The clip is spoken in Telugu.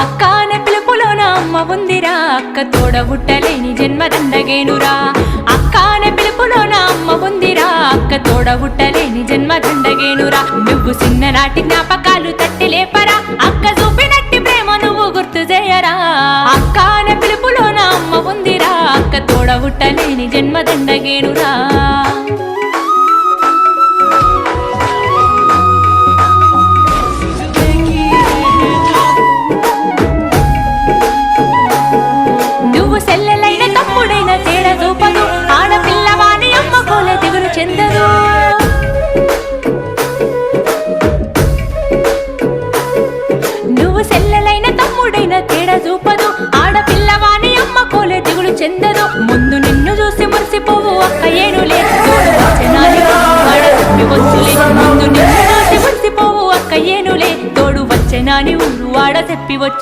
అక్క అనే పిలుపులోన అమ్మ ఉందిరా, అక్క తోడబుట్టలేని జన్మ దండగేనురా. అక్క అనే పిలుపులోన అమ్మ ఉందిరా, అక్క తోడబుట్టలేని జన్మ దండగేనురా. నువ్వు చిన్ననాటి జ్ఞాపకాలు తట్టి లేపరా, అక్క చూపినట్టి ప్రేమ నువ్వు గుర్తు చేయరా. అక్క అనే పిలుపులోన అమ్మ ఉందిరా, అక్క తోడబుట్టలేని జన్మ దండగేనురా. నువ్వు సెల్లెలైన తమ్ముడైన తేడా చూపదు, ఆడపిల్లవాని అమ్మ కోలే దిగులు చెందదు. నువ్వు సెల్లెలైన తమ్ముడైన తేడా చూపదు, ఆడపిల్లవాని అమ్మ కోలే దిగులు చెందదు. ముందు నిన్ను చూసి మురిసిపోవు అక్క ఏనులే, తోడు వచ్చనాని వాడ చెప్పి వచ్చులే. ముందు నిన్ను చూసి మురిసిపోవు అక్క ఏనులే, తోడు వచ్చనాని ఊరు వాడ చెప్పి వచ్చు.